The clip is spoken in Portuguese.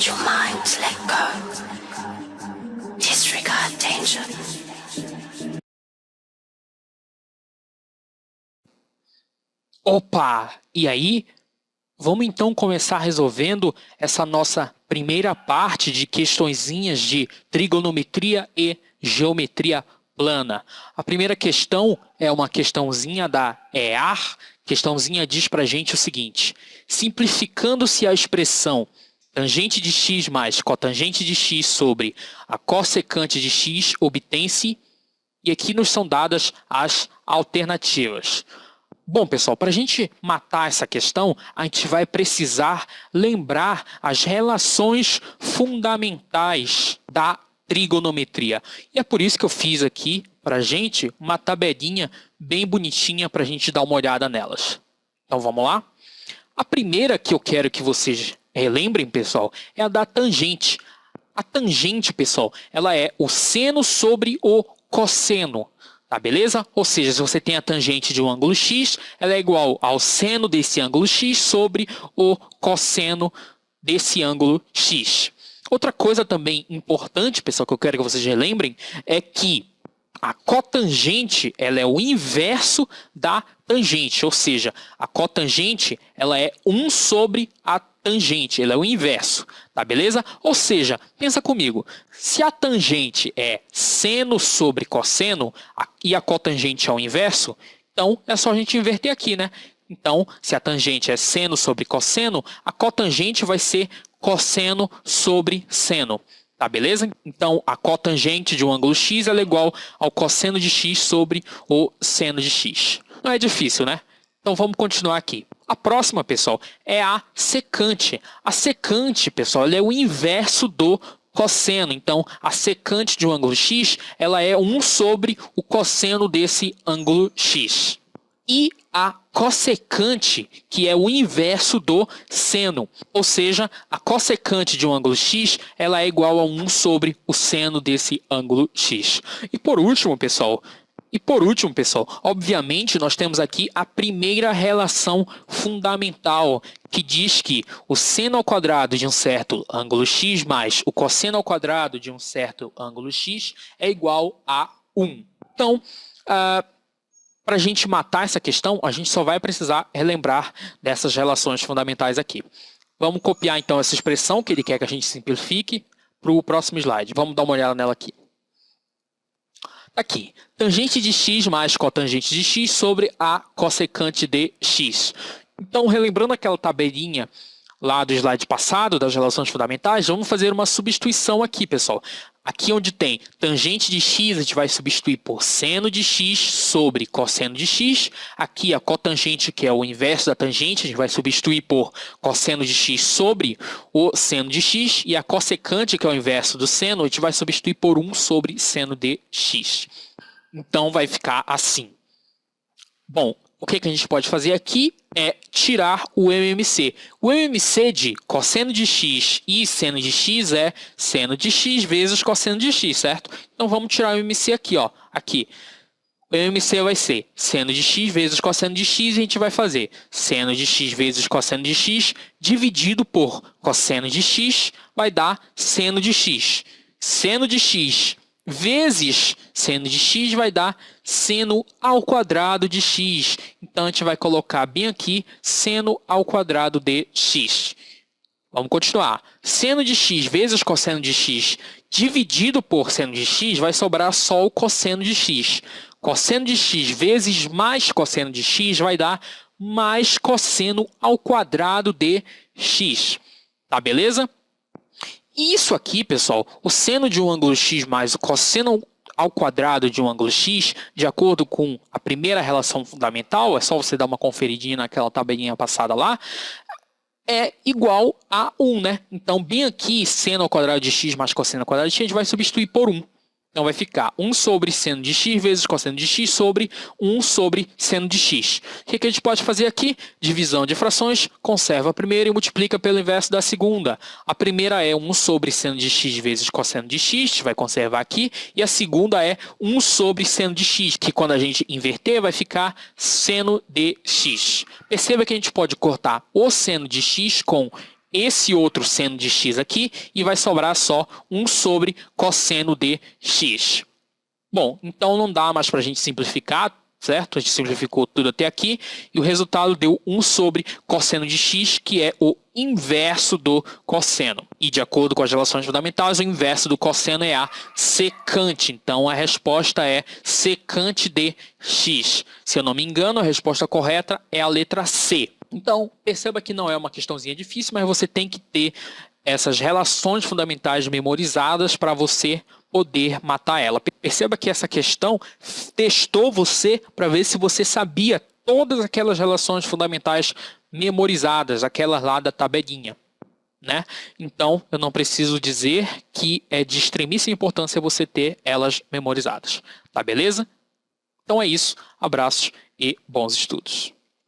Let your mind let go. Disregard danger. Opa! E aí? Vamos então começar resolvendo essa nossa primeira parte de questõezinhas de trigonometria e geometria plana. A primeira questão é uma questãozinha da EAR. Questãozinha diz pra gente o seguinte: simplificando-se a expressão tangente de x mais cotangente de x sobre a cossecante de x, obtém-se, e aqui nos são dadas as alternativas. Bom, pessoal, para a gente matar essa questão, a gente vai precisar lembrar as relações fundamentais da trigonometria. E é por isso que eu fiz aqui para a gente uma tabelinha bem bonitinha para a gente dar uma olhada nelas. Então vamos lá? A primeira que eu quero que vocês relembrem, pessoal, é a da tangente. A tangente, pessoal, ela é o seno sobre o cosseno. Tá, beleza? Ou seja, se você tem a tangente de um ângulo x, ela é igual ao seno desse ângulo x sobre o cosseno desse ângulo x. Outra coisa também importante, pessoal, que eu quero que vocês relembrem, é que a cotangente ela é o inverso da tangente, ou seja, a cotangente ela é 1 sobre a tangente, ela é o inverso, tá, beleza? Ou seja, pensa comigo, se a tangente é seno sobre cosseno e a cotangente é o inverso, então é só a gente inverter aqui, né? Então, se a tangente é seno sobre cosseno, a cotangente vai ser cosseno sobre seno. Tá, beleza? Então, a cotangente de um ângulo x ela é igual ao cosseno de x sobre o seno de x. Não é difícil, né? Então, vamos continuar aqui. A próxima, pessoal, é a secante. A secante, pessoal, ela é o inverso do cosseno. Então, a secante de um ângulo x ela é 1 sobre o cosseno desse ângulo x. E a cossecante, que é o inverso do seno. Ou seja, a cossecante de um ângulo x ela é igual a 1 sobre o seno desse ângulo x. E por último, pessoal, obviamente nós temos aqui a primeira relação fundamental, que diz que o seno ao quadrado de um certo ângulo x mais o cosseno ao quadrado de um certo ângulo x é igual a 1. Então, para a gente matar essa questão, a gente só vai precisar relembrar dessas relações fundamentais aqui. Vamos copiar então essa expressão que ele quer que a gente simplifique para o próximo slide. Vamos dar uma olhada nela aqui. Aqui, tangente de x mais cotangente de x sobre a cossecante de x. Então, relembrando aquela tabelinha lá do slide passado, das relações fundamentais, vamos fazer uma substituição aqui, pessoal. Aqui onde tem tangente de x, a gente vai substituir por seno de x sobre cosseno de x. Aqui a cotangente, que é o inverso da tangente, a gente vai substituir por cosseno de x sobre o seno de x. E a cossecante, que é o inverso do seno, a gente vai substituir por 1 sobre seno de x. Então vai ficar assim. Bom, o que a gente pode fazer aqui é tirar o MMC. O MMC de cosseno de x e seno de x é seno de x vezes cosseno de x, certo? Então vamos tirar o MMC aqui, ó. Aqui. O MMC vai ser seno de x vezes cosseno de x, e a gente vai fazer seno de x vezes cosseno de x dividido por cosseno de x vai dar seno de x. Seno de x vezes seno de x vai dar seno ao quadrado de x. Então, a gente vai colocar bem aqui seno ao quadrado de x. Vamos continuar. Seno de x vezes cosseno de x dividido por seno de x vai sobrar só o cosseno de x. Cosseno de x vezes mais cosseno de x vai dar mais cosseno ao quadrado de x. Tá, beleza? Isso aqui, pessoal, o seno de um ângulo x mais o cosseno ao quadrado de um ângulo x, de acordo com a primeira relação fundamental, é só você dar uma conferidinha naquela tabelinha passada lá, é igual a 1, né? Então, bem aqui, seno ao quadrado de x mais cosseno ao quadrado de x, a gente vai substituir por 1. Então, vai ficar 1 sobre seno de x vezes cosseno de x sobre 1 sobre seno de x. O que a gente pode fazer aqui? Divisão de frações, conserva a primeira e multiplica pelo inverso da segunda. A primeira é 1 sobre seno de x vezes cosseno de x, a gente vai conservar aqui. E a segunda é 1 sobre seno de x, que quando a gente inverter vai ficar seno de x. Perceba que a gente pode cortar o seno de x com esse outro seno de x aqui e vai sobrar só 1 sobre cosseno de x. Bom, então não dá mais para a gente simplificar, certo? A gente simplificou tudo até aqui e o resultado deu 1 sobre cosseno de x, que é o inverso do cosseno. E de acordo com as relações fundamentais, o inverso do cosseno é a secante. Então a resposta é secante de x. Se eu não me engano, a resposta correta é a letra C. Então, perceba que não é uma questãozinha difícil, mas você tem que ter essas relações fundamentais memorizadas para você poder matar ela. Perceba que essa questão testou você para ver se você sabia todas aquelas relações fundamentais memorizadas, aquelas lá da tabelinha, né? Então, eu não preciso dizer que é de extremíssima importância você ter elas memorizadas. Tá beleza? Então é isso. Abraços e bons estudos.